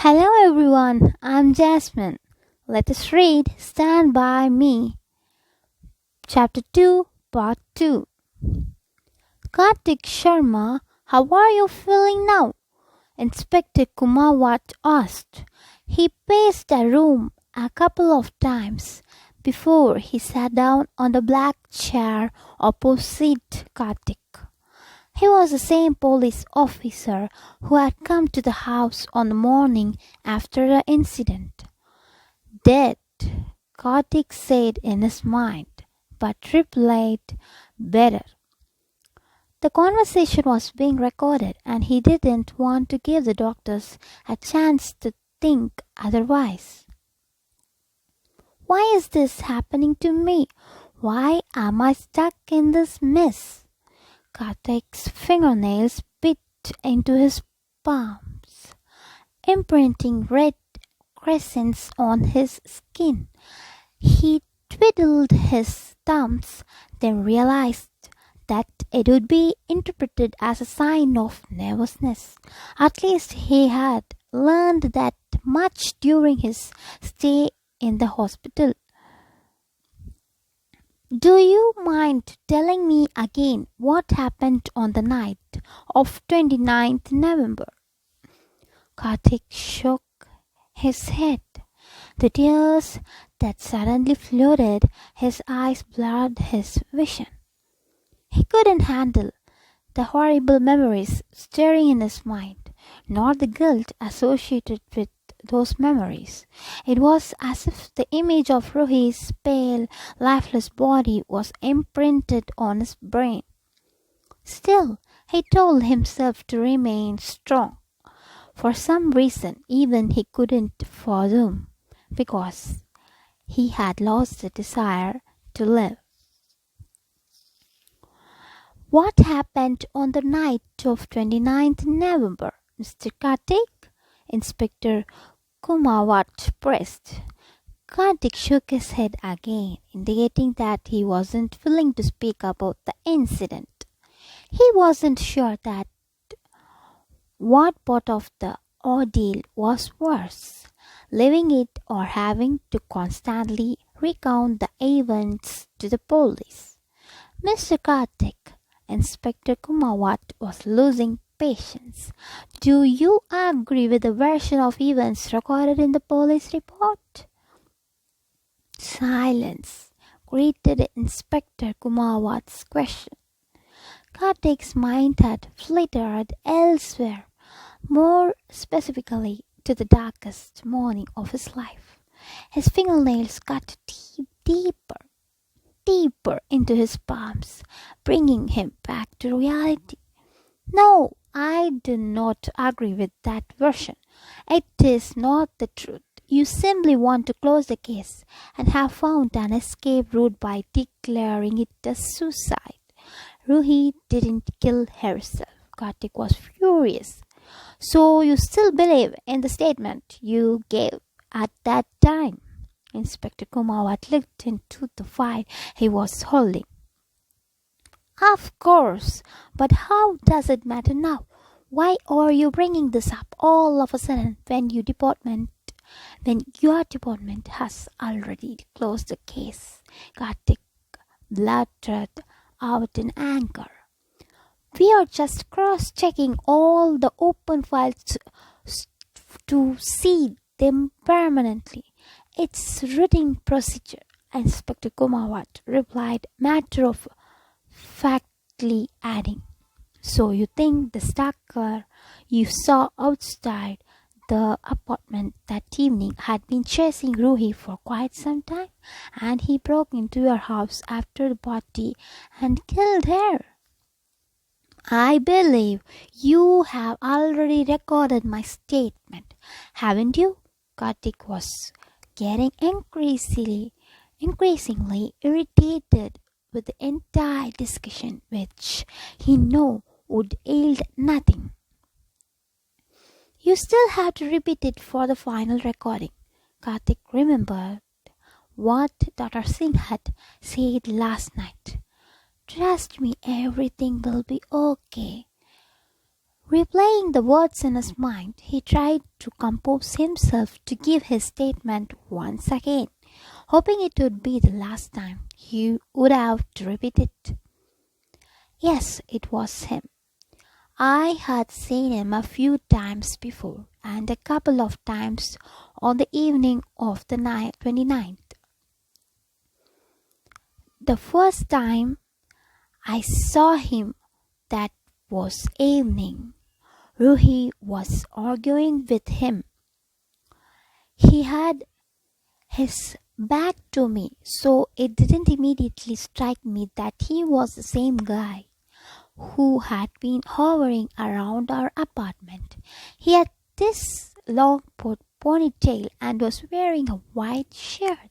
Hello everyone, I'm Jasmine. Let us read Stand By Me, Chapter 2, Part 2. Kartik Sharma, how are you feeling now? Inspector Kumawat asked. He paced the room a couple of times before he sat down on the black chair opposite Kartik. He was the same police officer who had come to the house on the morning after the incident. Dead, Kartik said in his mind, but replied, better. The conversation was being recorded and he didn't want to give the doctors a chance to think otherwise. Why is this happening to me? Why am I stuck in this mess? Kartik's fingernails bit into his palms, imprinting red crescents on his skin. He twiddled his thumbs, then realized that it would be interpreted as a sign of nervousness. At least he had learned that much during his stay in the hospital. Do you mind telling me again what happened on the night of 29th November? Kartik shook his head. The tears that suddenly flooded his eyes blurred his vision. He couldn't handle the horrible memories stirring in his mind, nor the guilt associated with those memories. It was as if the image of Ruhi's pale, lifeless body was imprinted on his brain. Still, he told himself to remain strong. For some reason, even he couldn't fathom, because he had lost the desire to live. What happened on the night of 29th November, Mr. Kartik? Inspector Kumawat pressed. Kartik shook his head again, indicating that he wasn't willing to speak about the incident. He wasn't sure that what part of the ordeal was worse, living it or having to constantly recount the events to the police. Mr. Kartik, Inspector Kumawat was losing patience. Do you agree with the version of events recorded in the police report? Silence greeted Inspector Kumawat's question. Kartik's mind had flitted elsewhere, more specifically to the darkest morning of his life. His fingernails cut deeper into his palms, bringing him back to reality. No, I do not agree with that version. It is not the truth. You simply want to close the case and have found an escape route by declaring it a suicide. Ruhi didn't kill herself. Kartik was furious. So you still believe in the statement you gave at that time? Inspector Kumawat looked into the file he was holding. Of course, but how does it matter now? Why are you bringing this up all of a sudden when your department has already closed the case? Kartik blurted out in anger. We are just cross-checking all the open files to see them permanently. It's routine procedure, Inspector Kumawat replied matter-of-factly, adding, so you think the stalker you saw outside the apartment that evening had been chasing Ruhi for quite some time, and he broke into your house after the party and killed her? I believe you have already recorded my statement, haven't you? Kartik was getting increasingly irritated with the entire discussion, which he knew would yield nothing. You still have to repeat it for the final recording. Kartik remembered what Dr. Singh had said last night. Trust me, everything will be okay. Replaying the words in his mind, he tried to compose himself to give his statement once again, hoping it would be the last time he would have to repeat it. Yes, it was him. I had seen him a few times before, and a couple of times on the evening of the 29th. The first time I saw him that was evening, Ruhi was arguing with him. He had his back to me, so it didn't immediately strike me that he was the same guy who had been hovering around our apartment. He had this long ponytail and was wearing a white shirt.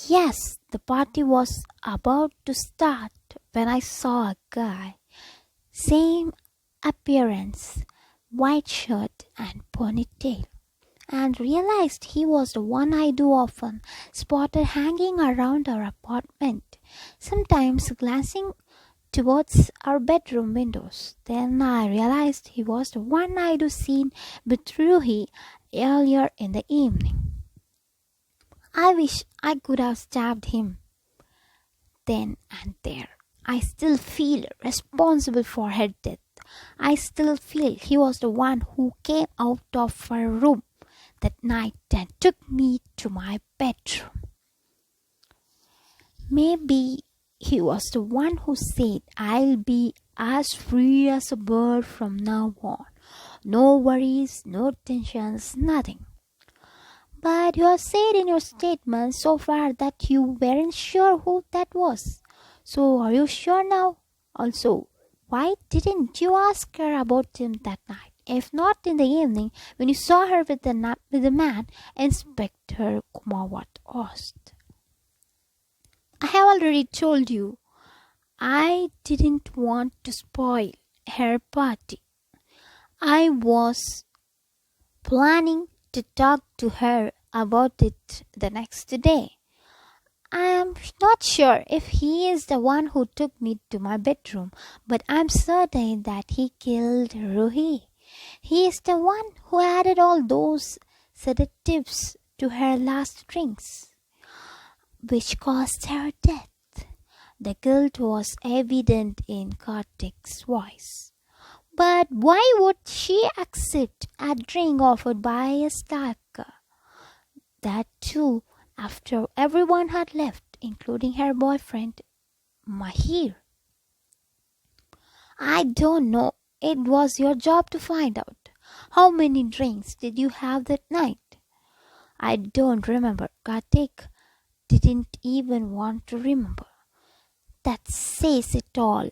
Yes, the party was about to start when I saw a guy. Same appearance, white shirt and ponytail, and realized he was the one I do often spotted hanging around our apartment, sometimes glancing towards our bedroom windows. Then I realized he was the one I do seen with Ruhi earlier in the evening. I wish I could have stabbed him then and there. I still feel responsible for her death. I still feel he was the one who came out of her room that night and took me to my bedroom. Maybe he was the one who said, "I'll be as free as a bird from now on. No worries, no tensions, nothing." But you have said in your statement so far that you weren't sure who that was. So are you sure now? Also, why didn't you ask her about him that night? If not in the evening, when you saw her with the man, Inspector Kumawat asked. I have already told you. I didn't want to spoil her party. I was planning to talk to her about it the next day. I am not sure if he is the one who took me to my bedroom, but I'm certain that he killed Ruhi. He is the one who added all those sedatives to her last drinks, which caused her death. The guilt was evident in Kartik's voice. But why would she accept a drink offered by a stalker? That too, after everyone had left, including her boyfriend, Mahir. I don't know. It was your job to find out. How many drinks did you have that night? I don't remember. Kartik didn't even want to remember. That says it all,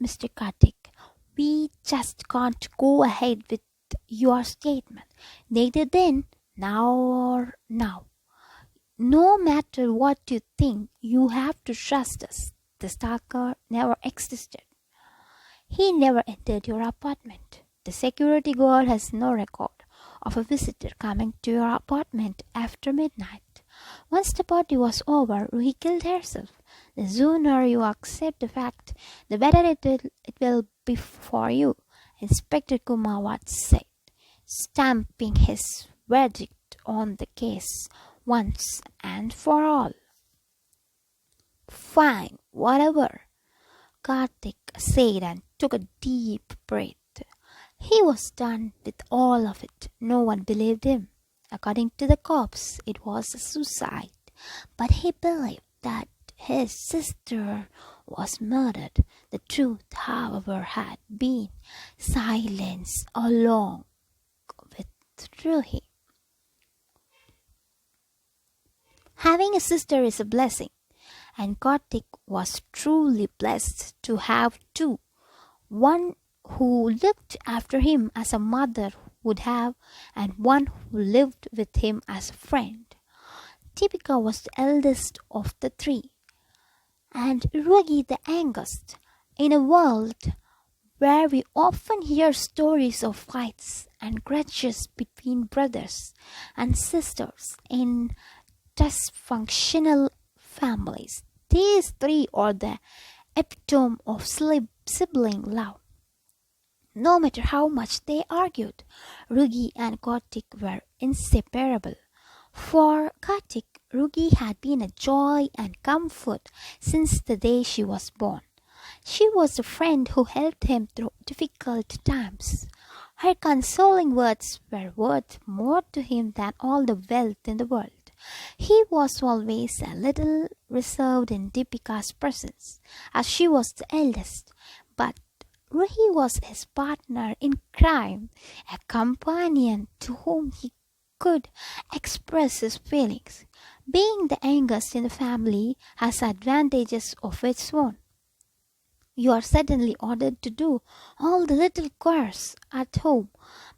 Mr. Kartik. We just can't go ahead with your statement. Neither then, now or now. No matter what you think, you have to trust us. The stalker never existed. He never entered your apartment. The security guard has no record of a visitor coming to your apartment after midnight. Once the party was over, Ruhi killed herself. The sooner you accept the fact, the better it will be for you, Inspector Kumawat said, stamping his verdict on the case once and for all. Fine, whatever, Kartik said and took a deep breath. He was done with all of it. No one believed him. According to the cops, it was a suicide, but he believed that his sister was murdered. The truth, however, had been silenced along with Ruhi. Having a sister is a blessing, and Kartik was truly blessed to have two. One who looked after him as a mother would have, and one who lived with him as a friend. Deepika was the eldest of the three, and Rugi the youngest. In a world where we often hear stories of fights and grudges between brothers and sisters in dysfunctional families, these three are the epitome of sibling love. No matter how much they argued, Rugi and Kartik were inseparable. For Kartik, Rugi had been a joy and comfort since the day she was born. She was the friend who helped him through difficult times. Her consoling words were worth more to him than all the wealth in the world. He was always a little reserved in Deepika's presence, as she was the eldest, but Ruhi was his partner in crime, a companion to whom he could express his feelings. Being the youngest in the family has advantages of its own. You are suddenly ordered to do all the little chores at home,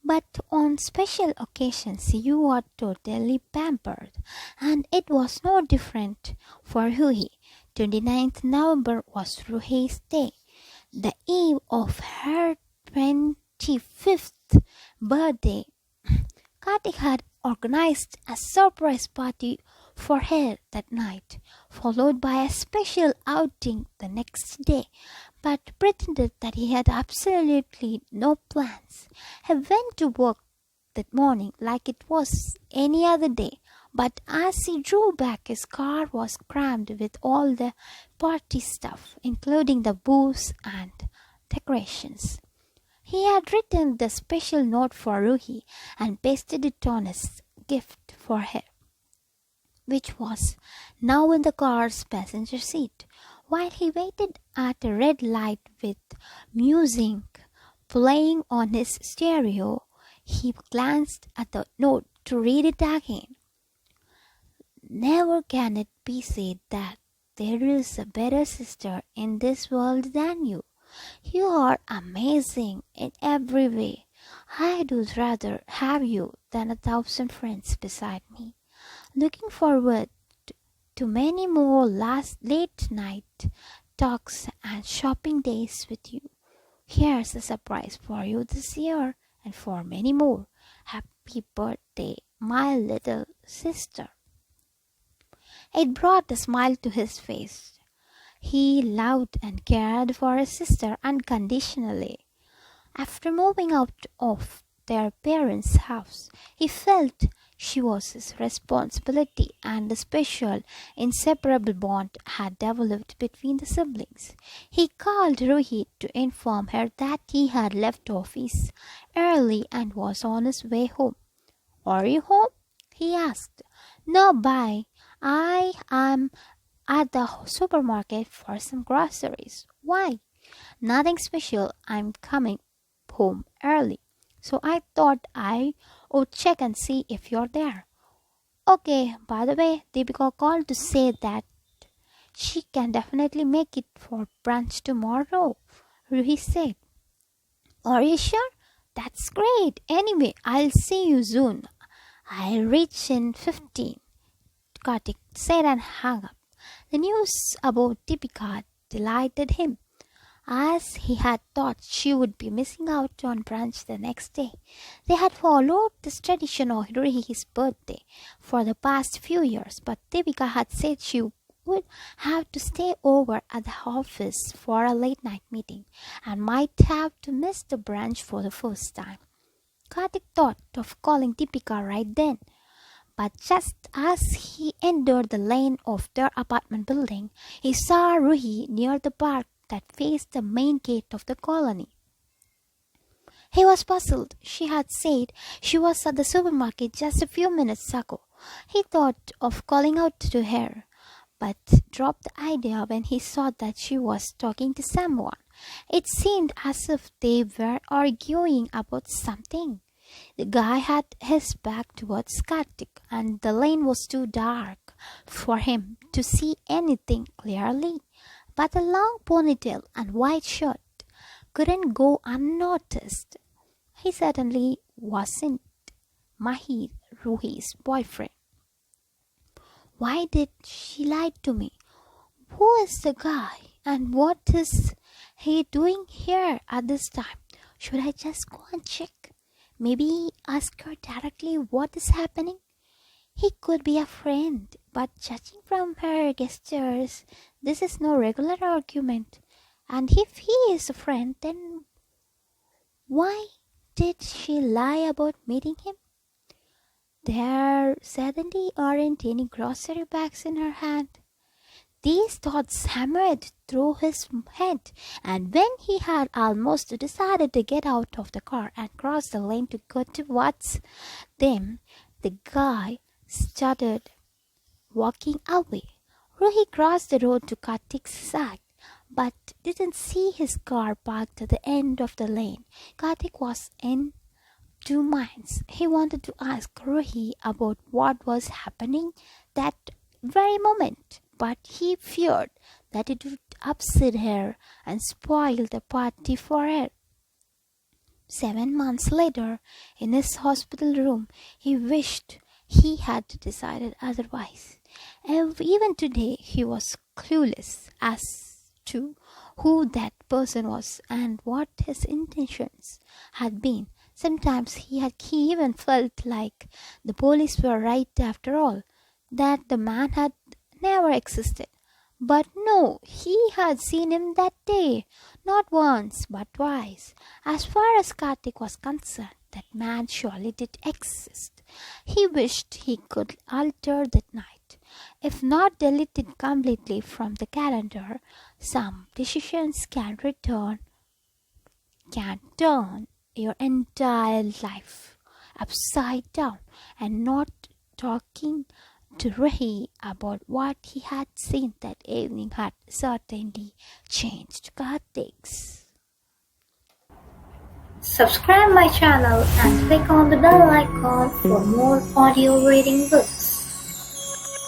but on special occasions you are totally pampered, and it was no different for Ruhi. 29th November was Ruhi's day, the eve of her 25th birthday. Kartik had organized a surprise party for her that night, followed by a special outing the next day, but pretended that he had absolutely no plans. He went to work that morning like it was any other day, but as he drove back, his car was crammed with all the party stuff, including the booze and decorations. He had written the special note for Ruhi and pasted it on his gift for her, which was now in the car's passenger seat. While he waited at a red light with music playing on his stereo, he glanced at the note to read it again. Never can it be said that there is a better sister in this world than you. You are amazing in every way. I'd rather have you than 1,000 friends beside me. Looking forward to many more late night talks and shopping days with you. Here's a surprise for you this year and for many more. Happy birthday, my little sister. It brought a smile to his face. He loved and cared for his sister unconditionally. After moving out of their parents' house, he felt she was his responsibility, and a special, inseparable bond had developed between the siblings. He called Ruhi to inform her that he had left office early and was on his way home. Are you home? He asked. No, bye. I am at the supermarket for some groceries. Why? Nothing special. I'm coming home early, so I thought I would check and see if you're there. Okay, by the way, Deepika called to say that she can definitely make it for brunch tomorrow, Ruhi said. Are you sure? That's great. Anyway, I'll see you soon. I'll reach in 15, Kartik said and hung up. The news about Deepika delighted him, as he had thought she would be missing out on brunch the next day. They had followed this tradition of Ruhi's birthday for the past few years, but Deepika had said she would have to stay over at the office for a late-night meeting and might have to miss the brunch for the first time. Kartik thought of calling Deepika right then, but just as he entered the lane of their apartment building, he saw Ruhi near the park that faced the main gate of the colony. He was puzzled. She had said she was at the supermarket just a few minutes ago. He thought of calling out to her, but dropped the idea when he saw that she was talking to someone. It seemed as if they were arguing about something. The guy had his back towards Kartik, and the lane was too dark for him to see anything clearly. But a long ponytail and white shirt couldn't go unnoticed. He certainly wasn't Mahir, Ruhi's boyfriend. Why did she lie to me? Who is the guy, and what is he doing here at this time? Should I just go and check? Maybe ask her directly what is happening? He could be a friend, but judging from her gestures, this is no regular argument. And if he is a friend, then why did she lie about meeting him? There certainly aren't any grocery bags in her hand. These thoughts hammered through his head, and when he had almost decided to get out of the car and cross the lane to go towards them, the guy started walking away. Ruhi crossed the road to Kartik's side, but didn't see his car parked at the end of the lane. Kartik was in 2 minds. He wanted to ask Ruhi about what was happening that very moment, but he feared that it would upset her and spoil the party for her. 7 months later, in his hospital room, he wished he had decided otherwise. Even today, he was clueless as to who that person was and what his intentions had been. Sometimes he even felt like the police were right after all, that the man had never existed. But no, he had seen him that day, not once but twice. As far as Kartik was concerned, that man surely did exist. He wished he could alter that night, if not delete it completely from the calendar. Some decisions can turn your entire life upside down, and not talking to Rahi about what he had seen that evening had certainly changed Kartik's. Subscribe my channel and click on the bell icon for more audio reading books.